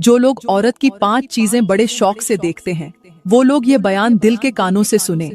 जो लोग औरत की 5 चीजें बड़े शौक से देखते हैं, वो लोग ये बयान दिल के कानों से सुने।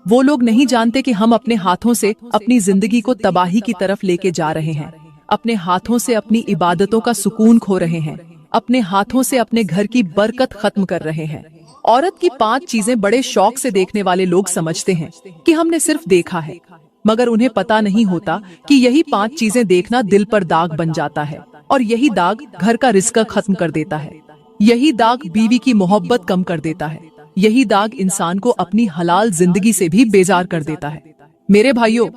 वो लोग नहीं जानते कि हम अपने हाथों से अपनी जिंदगी को तबाही की तरफ लेके जा रहे हैं। अपने हाथों से अपनी इबादतों का सुकून खो रहे हैं। अपने हाथों से अपने घर की बरकत खत्म कर रहे हैं। औरत की 5 चीजें बड़े शौक से देखने वाले लोग समझते हैं कि हमने सिर्फ देखा है, मगर उन्हें पता नहीं होता कि यही 5 चीजें देखना दिल पर दाग बन जाता है, और यही दाग घर का रिज़्क खत्म कर देता है। यही दाग बीवी की मोहब्बत कम कर देता है। यही दाग इंसान को अपनी हलाल जिंदगी से भी बेजार कर देता है। मेरे भाइयों,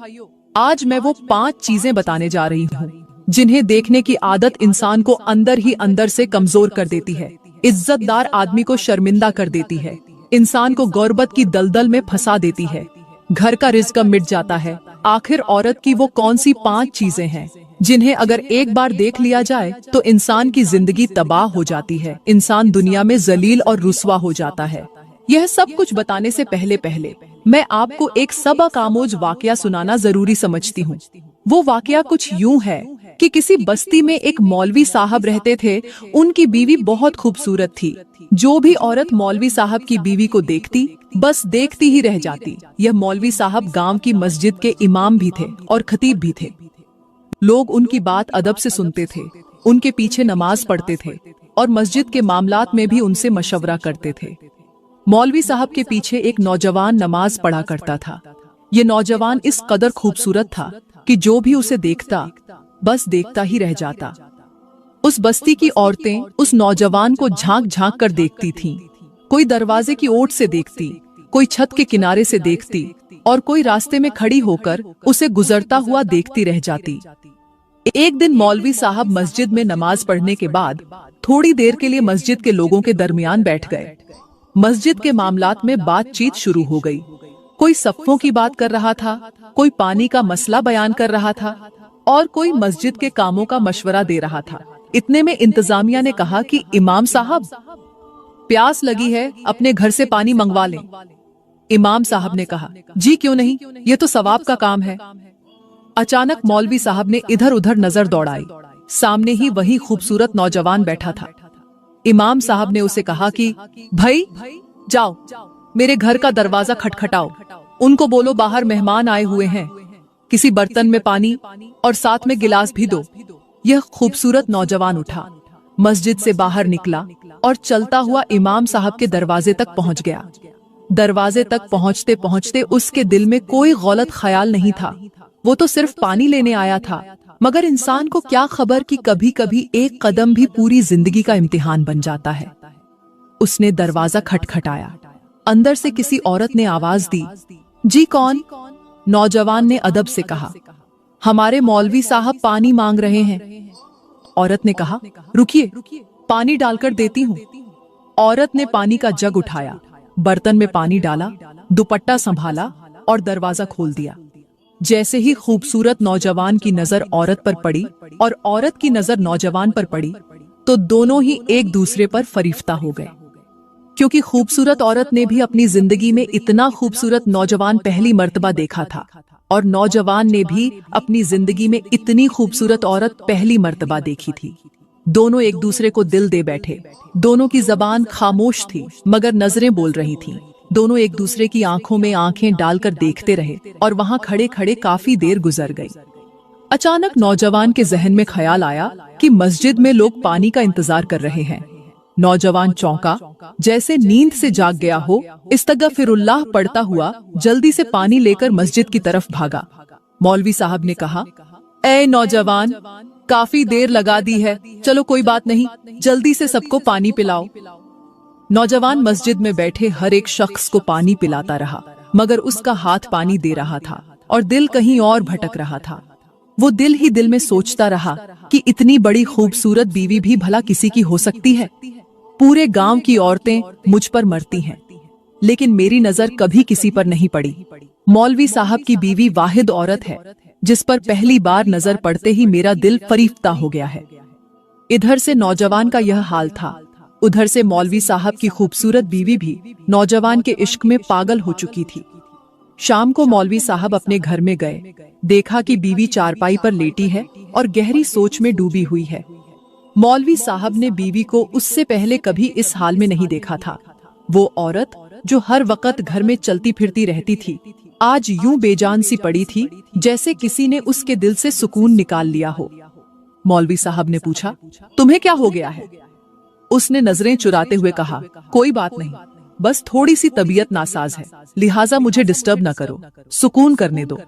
आज मैं वो 5 चीजें बताने जा रही हूँ जिन्हें देखने की आदत इंसान को अंदर ही अंदर से कमजोर कर देती है, इज्जतदार आदमी को शर्मिंदा कर देती है, इंसान को गुर्बत की दलदल में फंसा देती है, घर का रिज़्क मिट जाता है। आखिर औरत की वो कौन सी 5 चीजें हैं जिन्हें अगर एक बार देख लिया जाए तो इंसान की जिंदगी तबाह हो जाती है, इंसान दुनिया में जलील और रुस्वा हो जाता है। यह सब कुछ बताने से पहले मैं आपको एक सबक आमोज वाकया सुनाना जरूरी समझती हूँ। वो वाकया कुछ यूं है कि किसी बस्ती में एक मौलवी साहब रहते थे। उनकी बीवी बहुत खूबसूरत थी। जो भी औरत मौलवी साहब की बीवी को देखती, बस देखती ही रह जाती। यह मौलवी साहब गांव की मस्जिद के इमाम भी थे और खतीब भी थे। लोग उनकी बात अदब से सुनते थे, उनके पीछे नमाज पढ़ते थे और मस्जिद के मामलात में भी उनसे मशवरा करते थे। मौलवी साहब के पीछे एक नौजवान नमाज पढ़ा करता था। ये नौजवान इस कदर खूबसूरत था कि जो भी उसे देखता, बस देखता ही रह जाता। उस बस्ती की औरतें उस नौजवान को झांक झांक कर देखती थीं। कोई दरवाजे की ओट से देखती, कोई छत के किनारे से देखती और कोई रास्ते में खड़ी होकर उसे गुजरता हुआ देखती रह जाती। एक दिन मौलवी साहब मस्जिद में नमाज पढ़ने के बाद थोड़ी देर के लिए मस्जिद के लोगों के दरमियान बैठ गए। मस्जिद के मामलात में बातचीत शुरू हो गई। कोई सफ़ों की बात कर रहा था, कोई पानी का मसला बयान कर रहा था और कोई मस्जिद के कामों का मशवरा दे रहा था। इतने में इंतजामिया ने कहा कि इमाम साहब, प्यास लगी है, अपने घर से पानी मंगवा लें। इमाम साहब ने कहा, जी क्यों नहीं, ये तो सवाब का काम है। अचानक मौलवी साहब ने इधर उधर नजर दौड़ाई। सामने ही वही खूबसूरत नौजवान बैठा था। इमाम साहब ने उसे कहा कि भाई जाओ, मेरे घर का दरवाजा खटखटाओ, उनको बोलो बाहर मेहमान आए हुए हैं, किसी बर्तन में पानी और साथ में गिलास भी दो। यह खूबसूरत नौजवान उठा, मस्जिद से बाहर निकला और चलता हुआ इमाम साहब के दरवाजे तक पहुंच गया। दरवाजे तक पहुंचते पहुंचते उसके दिल में कोई गलत ख्याल नहीं था। वो तो सिर्फ पानी लेने आया था, मगर इंसान को क्या खबर कि कभी कभी एक कदम भी पूरी जिंदगी का इम्तिहान बन जाता है। उसने दरवाजा खटखटाया। अंदर से किसी औरत ने आवाज दी, जी कौन? नौजवान ने अदब से कहा, हमारे मौलवी साहब पानी मांग रहे हैं। औरत ने कहा, रुकिए, पानी डालकर देती हूँ। औरत ने पानी का जग उठाया, बर्तन में पानी डाला, दुपट्टा संभाला और दरवाजा खोल दिया। जैसे ही खूबसूरत नौजवान की नजर औरत पर पड़ी और औरत की नजर नौजवान पर पड़ी, तो दोनों ही एक दूसरे पर फरिश्ता हो गए। क्योंकि खूबसूरत औरत ने भी अपनी जिंदगी में इतना खूबसूरत नौजवान पहली मर्तबा देखा था, और नौजवान ने भी अपनी जिंदगी में इतनी खूबसूरत औरत पहली मर्तबा देखी थी। दोनों एक दूसरे को दिल दे बैठे। दोनों की जबान खामोश थी, मगर नजरें बोल रही थीं। दोनों एक दूसरे की आंखों में आंखें डालकर देखते रहे और वहां खड़े खड़े काफी देर गुजर गई। अचानक नौजवान के जहन में ख्याल आया कि मस्जिद में लोग पानी का इंतजार कर रहे हैं। नौजवान चौंका, जैसे नींद से जाग गया हो। इस्तगफिरुल्लाह पढ़ता हुआ जल्दी से पानी लेकर मस्जिद की तरफ भागा। मौलवी साहब ने कहा, ए नौजवान, काफी देर लगा दी है, चलो कोई बात नहीं, जल्दी से सबको पानी पिलाओ। नौजवान मस्जिद में बैठे हर एक शख्स को पानी पिलाता रहा, मगर उसका हाथ पानी दे रहा था और दिल कहीं और भटक रहा था। वो दिल ही दिल में सोचता रहा कि इतनी बड़ी खूबसूरत बीवी भी भला किसी की हो सकती है। पूरे गांव की औरतें मुझ पर मरती हैं, लेकिन मेरी नजर कभी किसी पर नहीं पड़ी। मौलवी साहब की बीवी वाहिद औरत है जिस पर पहली बार नजर पड़ते ही मेरा दिल फरीफ्ता हो गया है। इधर से नौजवान का यह हाल था, उधर से मौलवी साहब की खूबसूरत बीवी भी नौजवान के इश्क में पागल हो चुकी थी। शाम को मौलवी साहब अपने घर में गए। देखा कि बीवी चारपाई पर लेटी है और गहरी सोच में डूबी हुई है। मौलवी साहब ने बीवी को उससे पहले कभी इस हाल में नहीं देखा था। वो औरत जो हर वक्त घर में चलती फिरती रहती थी, आज यूं बेजान सी पड़ी थी जैसे किसी ने उसके दिल से सुकून निकाल लिया हो। मौलवी साहब ने पूछा, तुम्हें क्या हो गया है? उसने नजरें चुराते हुए कहा, कोई बात नहीं, बस थोड़ी सी तबीयत नासाज है, लिहाजा मुझे डिस्टर्ब न करो, सुकून करने दो।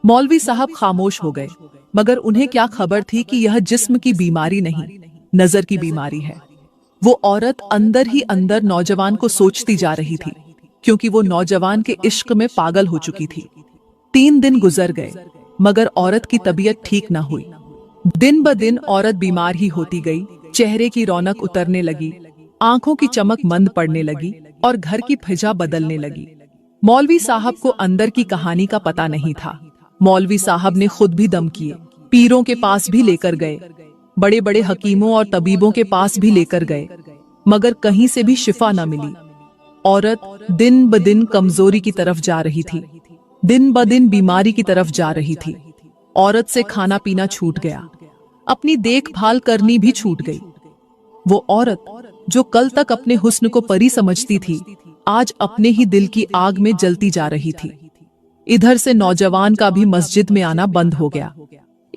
मौलवी साहब खामोश हो गए, मगर उन्हें क्या खबर थी कि यह जिस्म की बीमारी नहीं, नजर की बीमारी है। वो औरत अंदर ही अंदर नौजवान को सोचती जा रही थी, क्योंकि वो नौजवान के इश्क में पागल हो चुकी थी। 3 दिन गुजर गए, मगर औरत की तबीयत ठीक न हुई। दिन ब दिन औरत बीमार ही होती गई, चेहरे की रौनक उतरने लगी, आंखों की चमक मंद पड़ने लगी और घर की फिजा बदलने लगी। मौलवी साहब को अंदर की कहानी का पता नहीं था। मौलवी साहब ने खुद भी दम किए, पीरों के पास भी लेकर गए, बड़े बड़े हकीमों और तबीबों के पास भी लेकर गए, मगर कहीं से भी शिफा न मिली। औरत दिन ब दिन कमजोरी की तरफ जा रही थी, दिन ब दिन बीमारी की तरफ जा रही थी। औरत से खाना पीना छूट गया, अपनी देखभाल करनी भी छूट गई। वो औरत जो कल तक अपने हुस्न को परी समझती थी, आज अपने ही दिल की आग में जलती जा रही थी। इधर से नौजवान का भी मस्जिद में आना बंद हो गया।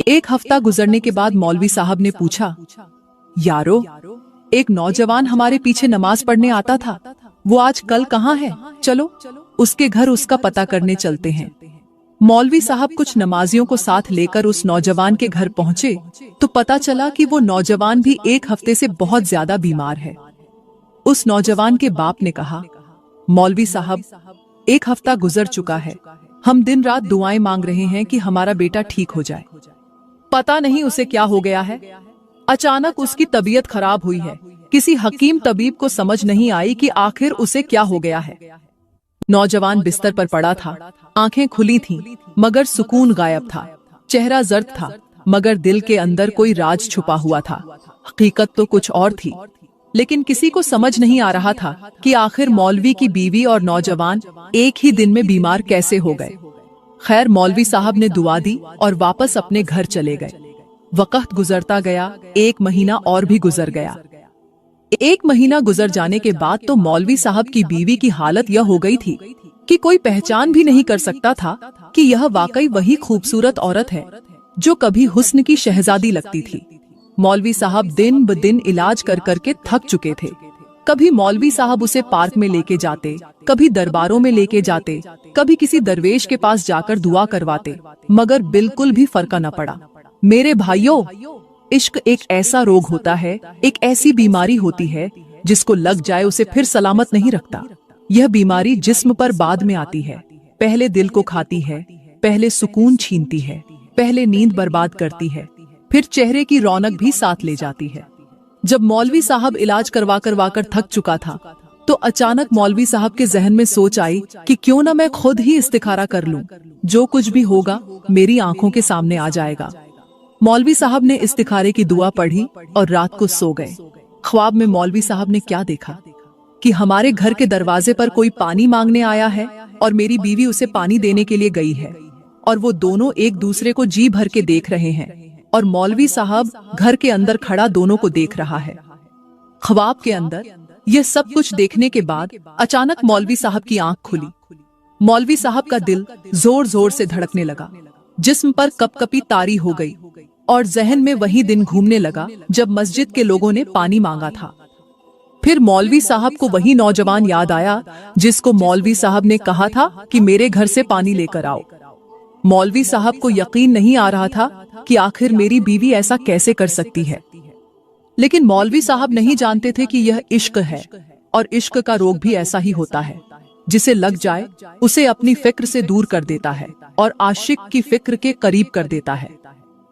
1 हफ्ता गुजरने के बाद मौलवी साहब ने पूछा, यारो, एक नौजवान हमारे पीछे नमाज पढ़ने आता था, वो आज कल कहाँ है? चलो उसके घर उसका पता करने चलते हैं। मौलवी साहब कुछ नमाजियों को साथ लेकर उस नौजवान के घर पहुंचे तो पता चला कि वो नौजवान भी 1 हफ्ते से बहुत ज्यादा बीमार है। उस नौजवान के बाप ने कहा, मौलवी साहब, 1 हफ्ता गुजर चुका है, हम दिन रात दुआएं मांग रहे हैं कि हमारा बेटा ठीक हो जाए। पता नहीं उसे क्या हो गया है, अचानक उसकी तबीयत खराब हुई है। किसी हकीम तबीब को समझ नहीं आई कि आखिर उसे क्या हो गया है। नौजवान बिस्तर पर पड़ा था, आंखें खुली थीं, मगर सुकून गायब था। चेहरा जर्द था, मगर दिल के अंदर कोई राज छुपा हुआ था। हकीकत तो कुछ और थी, लेकिन किसी को समझ नहीं आ रहा था कि आखिर मौलवी की बीवी और नौजवान एक ही दिन में बीमार कैसे हो गए। खैर, मौलवी साहब ने दुआ दी और वापस अपने घर चले गए। वक्त गुजरता गया, 1 महीना और भी गुजर गया। 1 महीना गुजर जाने के बाद तो मौलवी साहब की बीवी की हालत यह हो गई थी कि कोई पहचान भी नहीं कर सकता था कि यह वाकई वही खूबसूरत औरत है जो कभी हुस्न की शहजादी लगती थी। मौलवी साहब दिन ब दिन इलाज कर करके थक चुके थे। कभी मौलवी साहब उसे पार्क में लेके जाते, कभी दरबारों में लेके जाते, कभी किसी दरवेश के पास जाकर दुआ करवाते, मगर बिल्कुल भी फर्क न पड़ा। मेरे भाइयों, इश्क एक ऐसा रोग होता है, एक ऐसी बीमारी होती है जिसको लग जाए उसे फिर सलामत नहीं रखता। यह बीमारी जिस्म पर बाद में आती है, पहले दिल को खाती है, पहले सुकून छीनती है, पहले नींद बर्बाद करती है, फिर चेहरे की रौनक भी साथ ले जाती है। जब मौलवी साहब इलाज करवा कर थक चुका था तो अचानक मौलवी साहब के जहन में सोच आई कि क्यों ना मैं खुद ही इस्तिखारा कर लूं, जो कुछ भी होगा मेरी आंखों के सामने आ जाएगा। मौलवी साहब ने इस्तिखारे की दुआ पढ़ी और रात को सो गए। ख्वाब में मौलवी साहब ने क्या देखा कि हमारे घर के दरवाजे पर कोई पानी मांगने आया है और मेरी बीवी उसे पानी देने के लिए गई है, और वो दोनों एक दूसरे को जी भर के देख रहे हैं, और मौलवी साहब घर के अंदर खड़ा दोनों को देख रहा है। ख्वाब के अंदर यह सब कुछ देखने के बाद अचानक मौलवी साहब की आंख खुली। मौलवी साहब का दिल जोर जोर से धड़कने लगा, जिस्म पर कपकपी तारी हो गई और जहन में वही दिन घूमने लगा जब मस्जिद के लोगों ने पानी मांगा था। फिर मौलवी साहब को वही नौजवान याद आया जिसको मौलवी साहब ने कहा था कि मेरे घर से पानी लेकर आओ। मौलवी साहब को यकीन नहीं आ रहा था कि आखिर मेरी बीवी ऐसा कैसे कर सकती है, लेकिन मौलवी साहब नहीं जानते थे कि यह इश्क है, और इश्क का रोग भी ऐसा ही होता है, जिसे लग जाए उसे अपनी फिक्र से दूर कर देता है और आशिक की फिक्र के करीब कर देता है।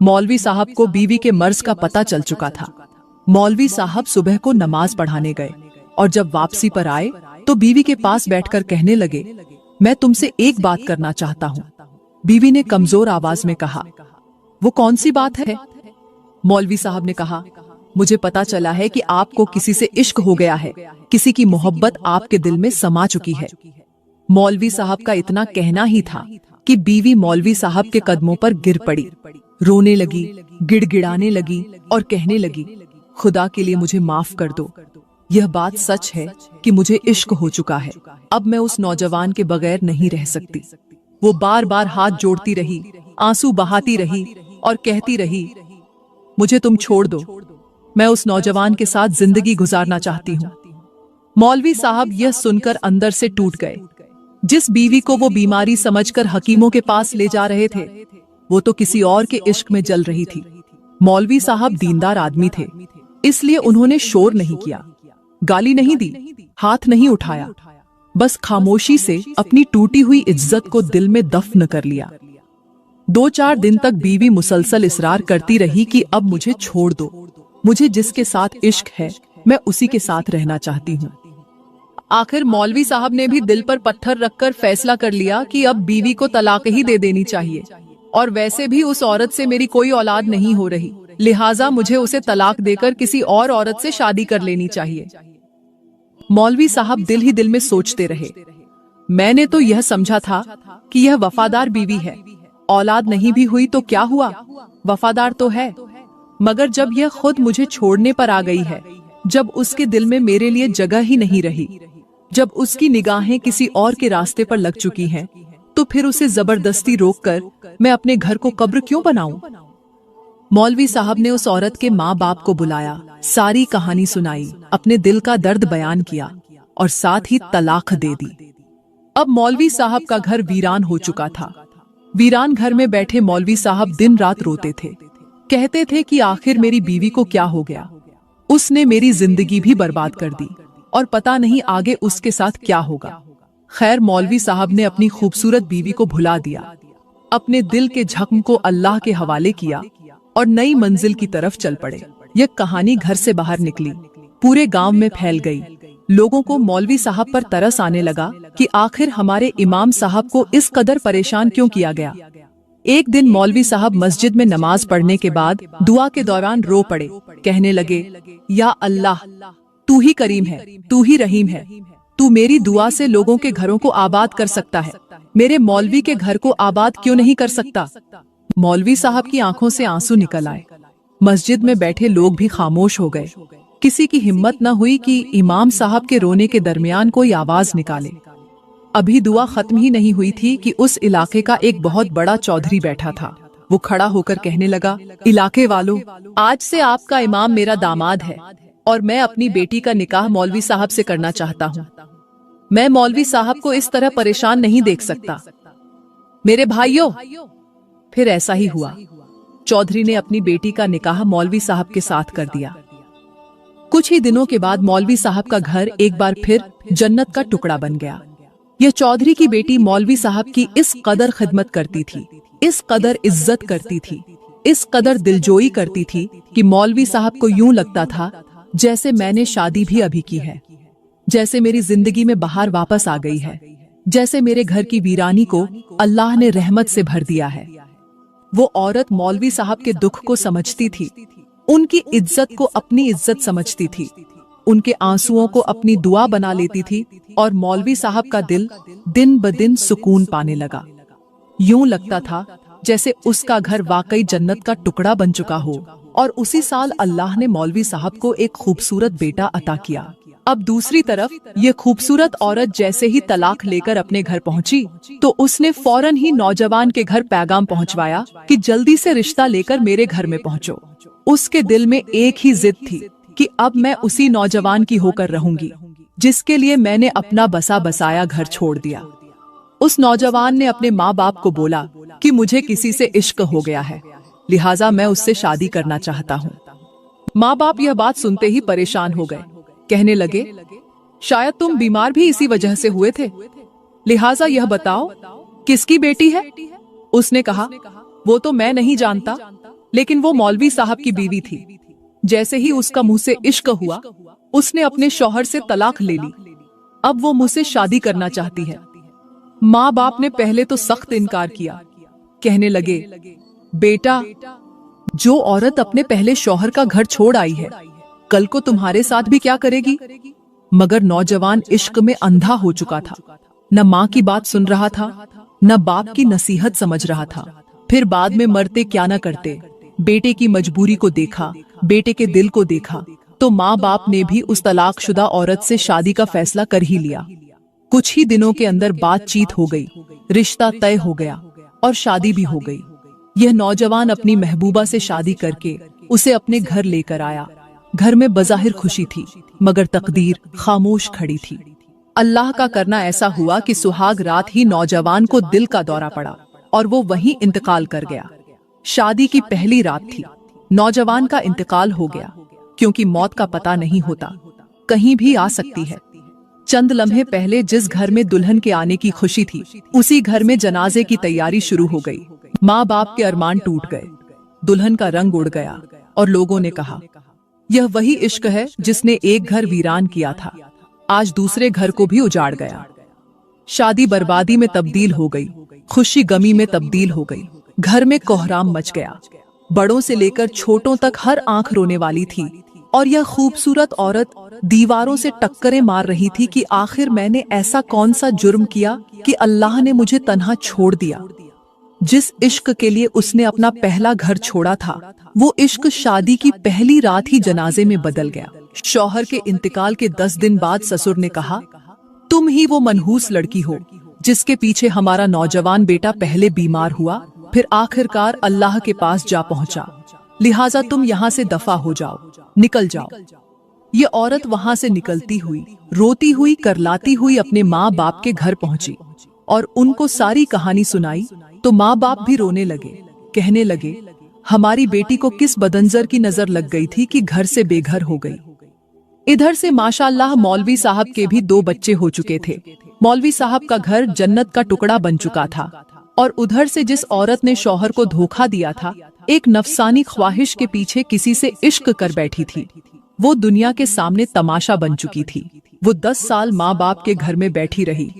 मौलवी साहब को बीवी के मर्ज का पता चल चुका था। मौलवी साहब सुबह को नमाज पढ़ाने गए और जब वापसी पर आए तो बीवी के पास बैठकर कहने लगे, मैं तुमसे एक बात करना चाहता हूँ। बीवी ने कमजोर आवाज में कहा, वो कौन सी बात है? मौलवी साहब ने कहा, मुझे पता चला है कि आपको किसी से इश्क हो गया है, किसी की मोहब्बत आपके दिल में समा चुकी है। मौलवी साहब का इतना कहना ही था कि बीवी मौलवी साहब के कदमों पर गिर पड़ी, रोने लगी, गिड़गिड़ाने लगी और कहने लगी, खुदा के लिए मुझे माफ कर दो। यह बात सच है कि मुझे इश्क हो चुका है। अब मैं उस नौजवान के बगैर नहीं रह सकती। वो बार बार हाथ जोड़ती रही, आंसू बहाती रही और कहती रही, मुझे तुम छोड़ दो, मैं उस नौजवान के साथ जिंदगी गुजारना चाहती हूँ। मौलवी साहब यह सुनकर अंदर से टूट गए। जिस बीवी को वो बीमारी समझकर हकीमों के पास ले जा रहे थे, वो तो किसी और के इश्क में जल रही थी। मौलवी साहब दीनदार आदमी थे, इसलिए उन्होंने शोर नहीं किया, गाली नहीं दी, हाथ नहीं उठाया, बस खामोशी से अपनी टूटी हुई इज्जत को दिल में दफन कर लिया। 2-4 दिन तक बीवी मुसलसल इसरार करती रही कि अब मुझे छोड़ दो, मुझे जिसके साथ इश्क है मैं उसी के साथ रहना चाहती हूँ। आखिर मौलवी साहब ने भी दिल पर पत्थर रखकर फैसला कर लिया कि अब बीवी को तलाक ही दे देनी चाहिए, और वैसे भी उस औरत से मेरी कोई औलाद नहीं हो रही, लिहाजा मुझे उसे तलाक देकर किसी और औरत से शादी कर लेनी चाहिए। मौलवी साहब दिल ही दिल में सोचते रहे, मैंने तो यह समझा था कि यह वफादार बीवी है, औलाद नहीं भी हुई तो क्या हुआ, वफादार तो है। मगर जब यह खुद मुझे छोड़ने पर आ गई है, जब उसके दिल में मेरे लिए जगह ही नहीं रही, जब उसकी निगाहें किसी और के रास्ते पर लग चुकी हैं, तो फिर उसे जबरदस्ती रोककर मैं अपने घर को कब्र क्यों बनाऊं? मौलवी साहब ने उस औरत के माँ बाप को बुलाया, सारी कहानी सुनाई, अपने दिल का दर्द बयान किया और साथ ही तलाक दे दी। अब मौलवी साहब का घर वीरान हो चुका था। वीरान घर में बैठे मौलवी साहब दिन रात रोते थे, कहते थे कि आखिर मेरी बीवी को क्या हो गया, उसने मेरी जिंदगी भी बर्बाद कर दी और पता नहीं आगे उसके साथ क्या होगा। खैर, मौलवी साहब ने अपनी खूबसूरत बीवी को भुला दिया, अपने दिल के जख्म को अल्लाह के हवाले किया और नई मंजिल की तरफ चल पड़े। यह कहानी घर से बाहर निकली, पूरे गांव में फैल गई। लोगों को मौलवी साहब पर तरस आने लगा कि आखिर हमारे इमाम साहब को इस कदर परेशान क्यों किया गया। एक दिन मौलवी साहब मस्जिद में नमाज पढ़ने के बाद दुआ के दौरान रो पड़े, कहने लगे, या अल्लाह, तू ही करीम है, तू ही रहीम है, तू मेरी दुआ से लोगों के घरों को आबाद कर सकता है, मेरे मौलवी के घर को आबाद क्यों नहीं कर सकता। मौलवी साहब की आंखों से आंसू निकल आए। मस्जिद में बैठे लोग भी खामोश हो गए। किसी की हिम्मत न हुई कि इमाम साहब के रोने के दरमियान कोई आवाज निकाले। अभी दुआ खत्म ही नहीं हुई थी कि उस इलाके का एक बहुत बड़ा चौधरी बैठा था। वो खड़ा होकर कहने लगा, इलाके वालों, आज से आपका इमाम मेरा दामाद है और मैं अपनी बेटी का निकाह मौलवी साहब से करना चाहता हूँ। मैं मौलवी साहब को इस तरह परेशान नहीं देख सकता। मेरे भाइयों, फिर ऐसा ही हुआ। चौधरी ने अपनी बेटी का निकाह मौलवी साहब के साथ कर दिया। कुछ ही दिनों के बाद मौलवी साहब का घर एक बार फिर जन्नत का टुकड़ा बन गया। यह चौधरी की बेटी मौलवी साहब की इस कदर खिदमत करती थी, इस कदर इज्जत करती थी, इस कदर दिलजोई करती थी कि मौलवी साहब को यूं लगता था जैसे मैंने शादी भी अभी की है, जैसे मेरी जिंदगी में बहार वापस आ गई है, जैसे मेरे घर की वीरानी को अल्लाह ने रहमत से भर दिया है। वो औरत मौलवी साहब के दुख को समझती थी, उनकी इज्जत को अपनी इज्जत समझती थी, उनके आंसुओं को अपनी दुआ बना लेती थी और मौलवी साहब का दिल दिन ब दिन सुकून पाने लगा। यूं लगता था जैसे उसका घर वाकई जन्नत का टुकड़ा बन चुका हो। और उसी साल अल्लाह ने मौलवी साहब को एक खूबसूरत बेटा अता किया। अब दूसरी तरफ ये खूबसूरत औरत जैसे ही तलाक लेकर अपने घर पहुंची तो उसने फौरन ही नौजवान के घर पैगाम पहुंचवाया कि जल्दी से रिश्ता लेकर मेरे घर में पहुंचो। उसके दिल में एक ही जिद थी कि अब मैं उसी नौजवान की होकर रहूंगी जिसके लिए मैंने अपना बसा बसाया घर छोड़ दिया। उस नौजवान ने अपने माँ बाप को बोला कि मुझे किसी से इश्क हो गया है, लिहाजा मैं उससे शादी करना चाहता हूँ। माँ बाप यह बात सुनते ही परेशान हो गए, कहने लगे, शायद तुम बीमार भी इसी वजह से हुए थे, लिहाजा यह बताओ किसकी बेटी है। उसने कहा, वो तो मैं नहीं जानता, लेकिन वो मौलवी साहब की बीवी थी। जैसे ही उसका मुंह से इश्क हुआ, उसने अपने शौहर से तलाक ले ली। अब वो मुझसे शादी करना चाहती है। माँ बाप ने पहले तो सख्त इनकार किया, कहने लगे, बेटा, जो औरत अपने पहले शौहर का घर छोड़ आई है, कल को तुम्हारे साथ भी क्या करेगी। मगर नौजवान इश्क में अंधा हो चुका था, न माँ की बात सुन रहा था, न बाप की नसीहत समझ रहा था। फिर बाद में मरते क्या न करते, बेटे की मजबूरी को देखा, बेटे के दिल को देखा, तो माँ बाप ने भी उस तलाकशुदा औरत से शादी का फैसला कर ही लिया। कुछ ही दिनों के अंदर बातचीत हो गई, रिश्ता तय हो गया और शादी भी हो गई। यह नौजवान अपनी महबूबा से शादी करके उसे अपने घर लेकर आया। घर में बज़ाहिर खुशी थी, मगर तकदीर खामोश खड़ी थी। अल्लाह का करना ऐसा हुआ कि सुहाग रात ही नौजवान को दिल का दौरा पड़ा और वो वहीं इंतकाल कर गया। शादी की पहली रात थी, नौजवान का इंतकाल हो गया, क्योंकि मौत का पता नहीं होता, कहीं भी आ सकती है। चंद लम्हे पहले जिस घर में दुल्हन के आने की खुशी थी, उसी घर में जनाजे की तैयारी शुरू हो गई। माँ बाप के अरमान टूट गए, दुल्हन का रंग उड़ गया और लोगों ने कहा, यह वही इश्क है जिसने एक घर वीरान किया था, आज दूसरे घर को भी उजाड़ गया। शादी बर्बादी में तब्दील हो गई, खुशी गमी में तब्दील हो गई। घर में कोहराम मच गया, बड़ों से लेकर छोटों तक हर आंख रोने वाली थी और यह खूबसूरत औरत दीवारों से टक्करें मार रही थी कि आखिर मैंने ऐसा कौन सा जुर्म किया कि अल्लाह ने मुझे तन्हा छोड़ दिया। जिस इश्क के लिए उसने अपना पहला घर छोड़ा था, वो इश्क शादी की पहली रात ही जनाजे में बदल गया। शौहर के इंतकाल के 10 दिन बाद ससुर ने कहा, तुम ही वो मनहूस लड़की हो जिसके पीछे हमारा नौजवान बेटा पहले बीमार हुआ, फिर आखिरकार अल्लाह के पास जा पहुंचा, लिहाजा तुम यहाँ से दफा हो जाओ, निकल जाओ। ये औरत वहां से निकलती हुई, रोती हुई, करलाती हुई अपने माँ बाप के घर पहुंची और उनको सारी कहानी सुनाई तो माँ बाप भी रोने लगे, कहने लगे, हमारी बेटी को किस बदनजर की नजर लग गई थी कि घर से बेघर हो गई। इधर से माशाअल्लाह मौलवी साहब के भी 2 बच्चे हो चुके थे। मौलवी साहब का घर जन्नत का टुकड़ा बन चुका था और उधर से जिस औरत ने शौहर को धोखा दिया था, एक नफसानी ख्वाहिश के पीछे किसी से इश्क कर बैठी थी, वो दुनिया के सामने तमाशा बन चुकी थी। वो 10 साल माँ बाप के घर में बैठी रही,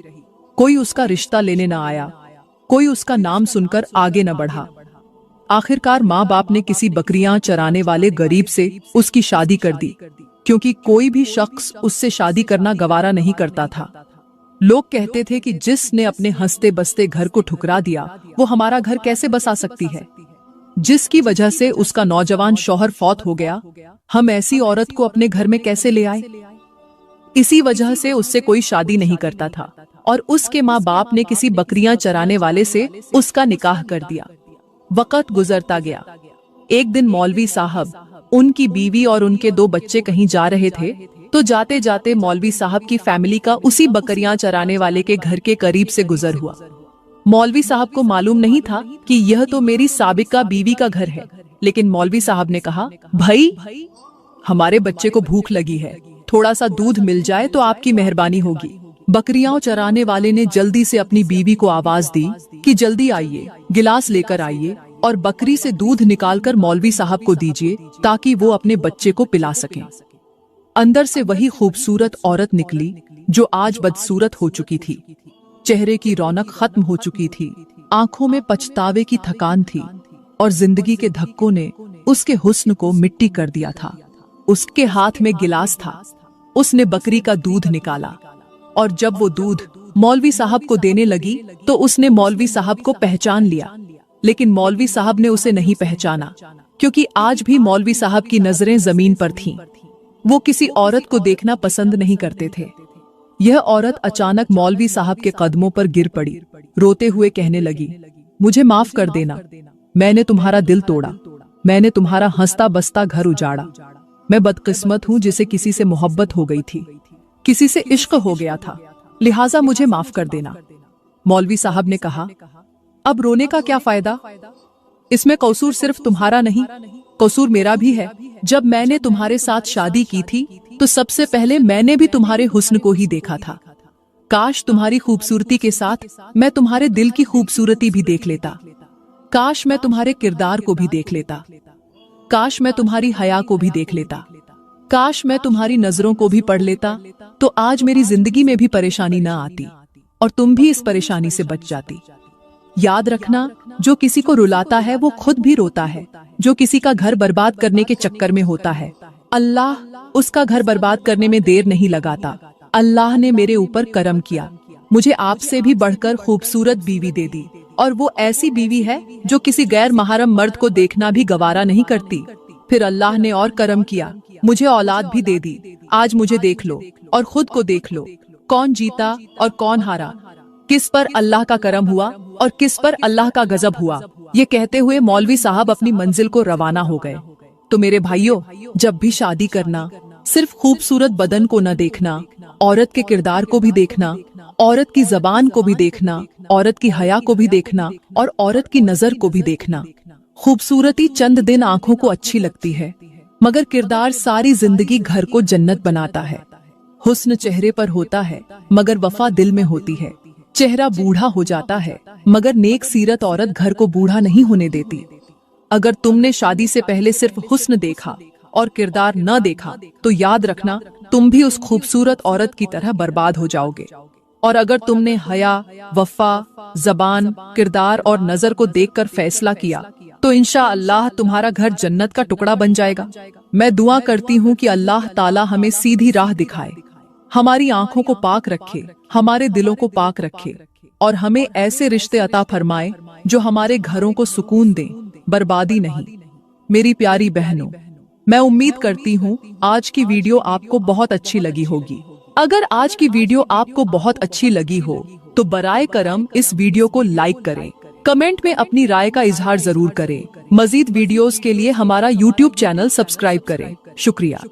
कोई उसका रिश्ता लेने न आया, कोई उसका नाम सुनकर आगे न बढ़ा। आखिरकार माँ बाप ने किसी बकरियां चराने वाले गरीब से उसकी शादी कर दी, क्योंकि कोई भी शख्स उससे शादी करना गवारा नहीं करता था। लोग कहते थे कि जिसने अपने हंसते बसते घर को ठुकरा दिया, वो हमारा घर कैसे बसा सकती है, जिसकी वजह से उसका नौजवान शौहर फौत हो गया, हम ऐसी औरत को अपने घर में कैसे ले आए। इसी वजह से उससे कोई शादी नहीं करता था और उसके माँ बाप ने किसी बकरियां चराने वाले से उसका निकाह कर दिया। वक्त गुजरता गया। एक दिन मौलवी साहब, उनकी बीवी और उनके 2 बच्चे कहीं जा रहे थे, तो जाते जाते मौलवी साहब की फैमिली का उसी बकरियां चराने वाले के घर के करीब से गुजर हुआ। मौलवी साहब को मालूम नहीं था कि यह तो मेरी साबिका बीवी का घर है, लेकिन मौलवी साहब ने कहा, भाई हमारे बच्चे को भूख लगी है, थोड़ा सा दूध मिल जाए तो आपकी मेहरबानी होगी। बकरियां चराने वाले ने जल्दी से अपनी बीवी को आवाज दी कि जल्दी आइए, गिलास लेकर आइए और बकरी से दूध निकालकर मौलवी साहब को दीजिए ताकि वो अपने बच्चे को पिला सकें। अंदर से वही खूबसूरत औरत निकली जो आज बदसूरत हो चुकी थी। चेहरे की रौनक खत्म हो चुकी थी, आंखों में पछतावे की थकान थी और जिंदगी के धक्कों ने उसके हुस्न को मिट्टी कर दिया था। उसके हाथ में गिलास था, उसने बकरी का दूध निकाला और जब वो दूध मौलवी साहब को देने लगी तो उसने मौलवी साहब को पहचान लिया, लेकिन मौलवी साहब ने उसे नहीं पहचाना, क्योंकि आज भी मौलवी साहब की नजरें जमीन पर थीं। वो किसी औरत को देखना पसंद नहीं करते थे। यह औरत अचानक मौलवी साहब के कदमों पर गिर पड़ी, रोते हुए कहने लगी, मुझे माफ कर देना, मैंने तुम्हारा दिल तोड़ा, मैंने तुम्हारा हंसता बसता घर उजाड़ा। मैं बदकिस्मत हूँ जिसे किसी से मोहब्बत हो गई थी, किसी से इश्क हो गया था, लिहाजा मुझे माफ कर देना। मौलवी साहब ने कहा, अब रोने का क्या फायदा, इसमें कसूर सिर्फ तुम्हारा नहीं, कसूर मेरा भी है। जब मैंने तुम्हारे साथ शादी की थी तो सबसे पहले मैंने भी तुम्हारे हुस्न को ही देखा था। काश तुम्हारी खूबसूरती के साथ मैं तुम्हारे दिल की खूबसूरती भी देख लेता, काश मैं तुम्हारे किरदार को भी देख लेता, काश मैं तुम्हारी हया को भी देख लेता, काश मैं तुम्हारी नजरों को भी पढ़ लेता, तो आज मेरी जिंदगी में भी परेशानी न आती और तुम भी इस परेशानी से बच जाती। याद रखना, जो किसी को रुलाता है वो खुद भी रोता है, जो किसी का घर बर्बाद करने के चक्कर में होता है, अल्लाह उसका घर बर्बाद करने में देर नहीं लगाता। अल्लाह ने मेरे ऊपर करम किया, मुझे आपसे भी बढ़कर खूबसूरत बीवी दे दी और वो ऐसी बीवी है जो किसी गैर महरम मर्द को देखना भी गवारा नहीं करती। फिर अल्लाह ने और करम किया, मुझे औलाद भी दे दी। आज मुझे देख लो और खुद को देख लो, कौन जीता और कौन हारा, किस पर अल्लाह का करम हुआ और किस पर अल्लाह का गजब हुआ। ये कहते हुए मौलवी साहब अपनी मंजिल को रवाना हो गए। तो मेरे भाइयों, जब भी शादी करना, सिर्फ खूबसूरत बदन को न देखना, औरत के किरदार को भी देखना, औरत की जबान को भी देखना, औरत की हया को भी देखना और औरत की नजर को भी देखना। खूबसूरती चंद दिन आंखों को अच्छी लगती है, मगर किरदार सारी जिंदगी घर को जन्नत बनाता है। हुस्न चेहरे पर होता है, मगर वफा दिल में होती है। चेहरा बूढ़ा हो जाता है, मगर नेक सीरत औरत घर को बूढ़ा नहीं होने देती। अगर तुमने शादी से पहले सिर्फ हुस्न देखा और किरदार न देखा, तो याद रखना तुम भी उस खूबसूरत औरत की तरह बर्बाद हो जाओगे। और अगर तुमने हया, वफा, जबान, किरदार और नजर को देखकर फैसला किया, तो इंशाअल्लाह तुम्हारा घर जन्नत का टुकड़ा बन जाएगा। मैं दुआ करती हूँ कि अल्लाह ताला हमें सीधी राह दिखाए, हमारी आंखों को पाक रखे, हमारे दिलों को पाक रखे और हमें ऐसे रिश्ते अता फरमाए जो हमारे घरों को सुकून दें, बर्बादी नहीं। मेरी प्यारी बहनों, मैं उम्मीद करती हूँ आज की वीडियो आपको बहुत अच्छी लगी होगी। अगर आज की वीडियो आपको बहुत अच्छी लगी हो तो बराए करम इस वीडियो को लाइक करें, कमेंट में अपनी राय का इजहार जरूर करें। मजीद वीडियोस के लिए हमारा YouTube चैनल सब्सक्राइब करें। शुक्रिया।